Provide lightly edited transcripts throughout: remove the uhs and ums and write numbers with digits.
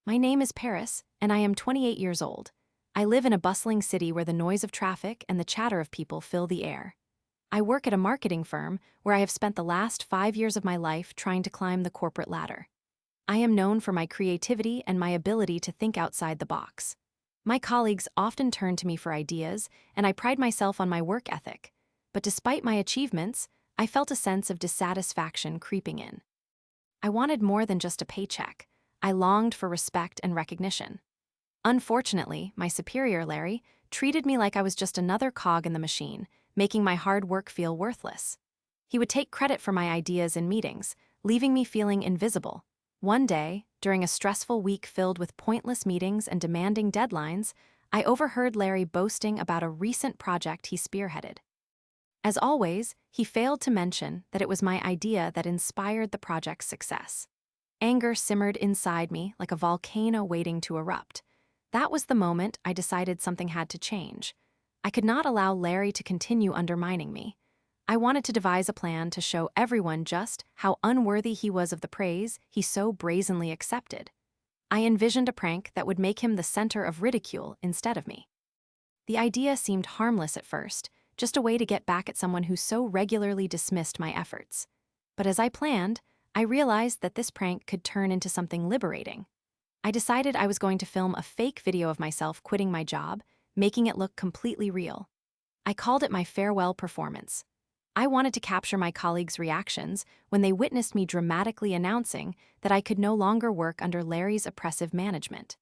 My name is Paris, and I am 28 years old. I live in a bustling city where the noise of traffic and the chatter of people fill the air. I work at a marketing firm where I have spent the last 5 years of my life trying to climb the corporate ladder. I am known for my creativity and my ability to think outside the box. My colleagues often turn to me for ideas, and I pride myself on my work ethic. But despite my achievements, I felt a sense of dissatisfaction creeping in. I wanted more than just a paycheck. I longed for respect and recognition. Unfortunately, my superior, Larry, treated me like I was just another cog in the machine, making my hard work feel worthless. He would take credit for my ideas in meetings, leaving me feeling invisible. One day, during a stressful week filled with pointless meetings and demanding deadlines, I overheard Larry boasting about a recent project he spearheaded. As always, he failed to mention that it was my idea that inspired the project's success. Anger simmered inside me like a volcano waiting to erupt. That was the moment I decided something had to change. I could not allow Larry to continue undermining me. I wanted to devise a plan to show everyone just how unworthy he was of the praise he so brazenly accepted. I envisioned a prank that would make him the center of ridicule instead of me. The idea seemed harmless at first, just a way to get back at someone who so regularly dismissed my efforts. But as I planned, I realized that this prank could turn into something liberating. I decided I was going to film a fake video of myself quitting my job, making it look completely real. I called it my farewell performance. I wanted to capture my colleagues' reactions when they witnessed me dramatically announcing that I could no longer work under Larry's oppressive management.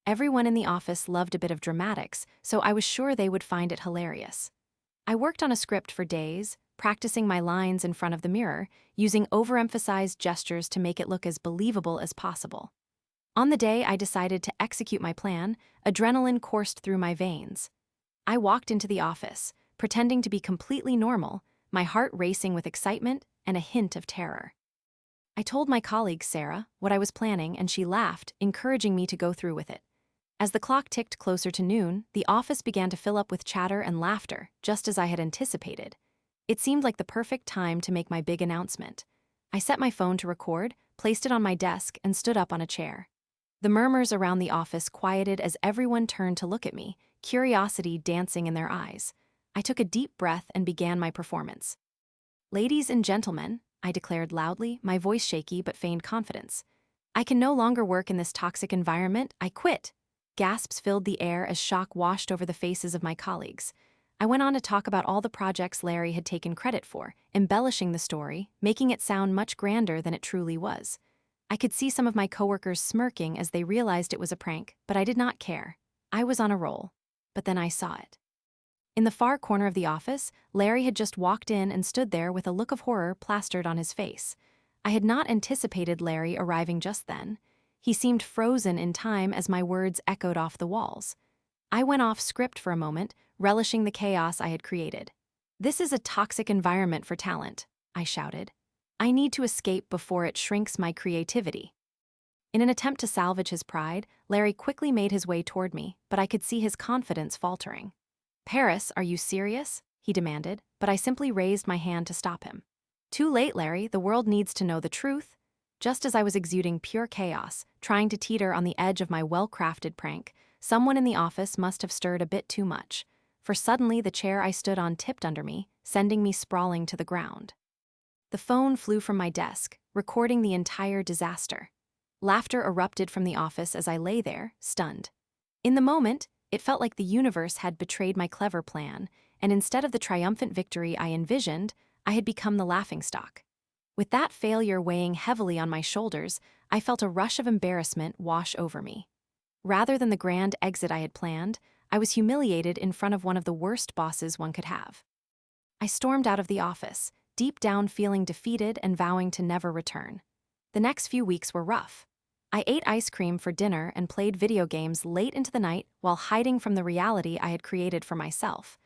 Everyone in the office loved a bit of dramatics, so I was sure they would find it hilarious. I worked on a script for days, practicing my lines in front of the mirror, using overemphasized gestures to make it look as believable as possible. On the day I decided to execute my plan, adrenaline coursed through my veins. I walked into the office, pretending to be completely normal, my heart racing with excitement and a hint of terror. I told my colleague, Sarah, what I was planning, and she laughed, encouraging me to go through with it. As the clock ticked closer to noon, the office began to fill up with chatter and laughter, just as I had anticipated. It seemed like the perfect time to make my big announcement. I set my phone to record, placed it on my desk, and stood up on a chair. The murmurs around the office quieted as everyone turned to look at me, curiosity dancing in their eyes. I took a deep breath and began my performance. "Ladies and gentlemen," I declared loudly, my voice shaky but feigned confidence. "I can no longer work in this toxic environment. I quit." Gasps filled the air as shock washed over the faces of my colleagues. I went on to talk about all the projects Larry had taken credit for, embellishing the story, making it sound much grander than it truly was. I could see some of my coworkers smirking as they realized it was a prank, but I did not care. I was on a roll. But then I saw it. In the far corner of the office, Larry had just walked in and stood there with a look of horror plastered on his face. I had not anticipated Larry arriving just then. He seemed frozen in time as my words echoed off the walls. I went off script for a moment, relishing the chaos I had created. "This is a toxic environment for talent," I shouted. "I need to escape before it shrinks my creativity." In an attempt to salvage his pride, Larry quickly made his way toward me, but I could see his confidence faltering. "Paris, are you serious?" he demanded, but I simply raised my hand to stop him. "Too late, Larry, the world needs to know the truth." Just as I was exuding pure chaos, trying to teeter on the edge of my well-crafted prank, someone in the office must have stirred a bit too much, for suddenly the chair I stood on tipped under me, sending me sprawling to the ground. The phone flew from my desk, recording the entire disaster. Laughter erupted from the office as I lay there, stunned. In the moment, it felt like the universe had betrayed my clever plan, and instead of the triumphant victory I envisioned, I had become the laughingstock. With that failure weighing heavily on my shoulders, I felt a rush of embarrassment wash over me. Rather than the grand exit I had planned, I was humiliated in front of one of the worst bosses one could have. I stormed out of the office, deep down feeling defeated and vowing to never return. The next few weeks were rough. I ate ice cream for dinner and played video games late into the night while hiding from the reality I had created for myself.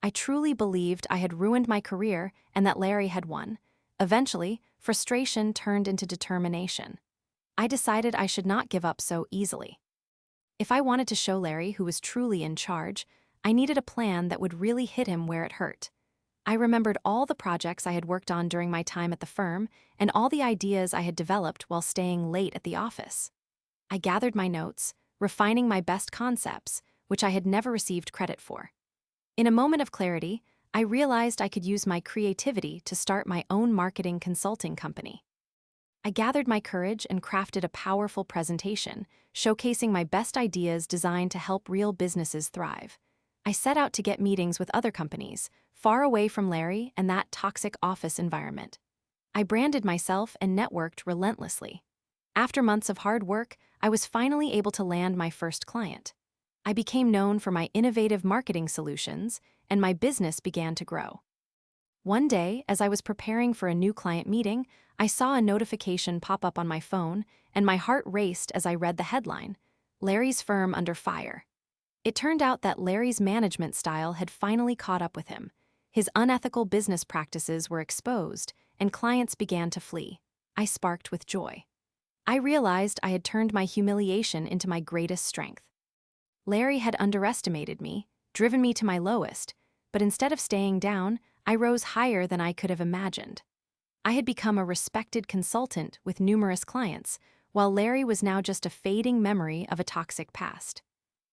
I truly believed I had ruined my career and that Larry had won. Eventually, frustration turned into determination. I decided I should not give up so easily. If I wanted to show Larry who was truly in charge, I needed a plan that would really hit him where it hurt. I remembered all the projects I had worked on during my time at the firm and all the ideas I had developed while staying late at the office. I gathered my notes, refining my best concepts, which I had never received credit for. In a moment of clarity, I realized I could use my creativity to start my own marketing consulting company. I gathered my courage and crafted a powerful presentation, showcasing my best ideas designed to help real businesses thrive. I set out to get meetings with other companies, far away from Larry and that toxic office environment. I branded myself and networked relentlessly. After months of hard work, I was finally able to land my first client. I became known for my innovative marketing solutions, and my business began to grow. One day, as I was preparing for a new client meeting, I saw a notification pop up on my phone, and my heart raced as I read the headline, "Larry's Firm Under Fire." It turned out that Larry's management style had finally caught up with him. His unethical business practices were exposed, and clients began to flee. I sparked with joy. I realized I had turned my humiliation into my greatest strength. Larry had underestimated me, driven me to my lowest, but instead of staying down, I rose higher than I could have imagined. I had become a respected consultant with numerous clients, while Larry was now just a fading memory of a toxic past.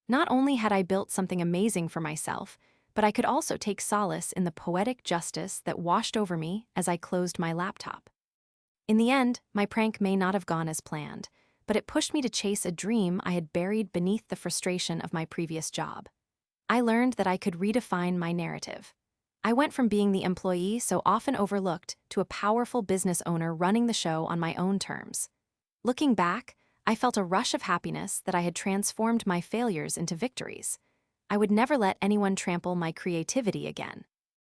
Not only had I built something amazing for myself, but I could also take solace in the poetic justice that washed over me as I closed my laptop. In the end, my prank may not have gone as planned, but it pushed me to chase a dream I had buried beneath the frustration of my previous job. I learned that I could redefine my narrative. I went from being the employee so often overlooked to a powerful business owner running the show on my own terms. Looking back, I felt a rush of happiness that I had transformed my failures into victories. I would never let anyone trample my creativity again.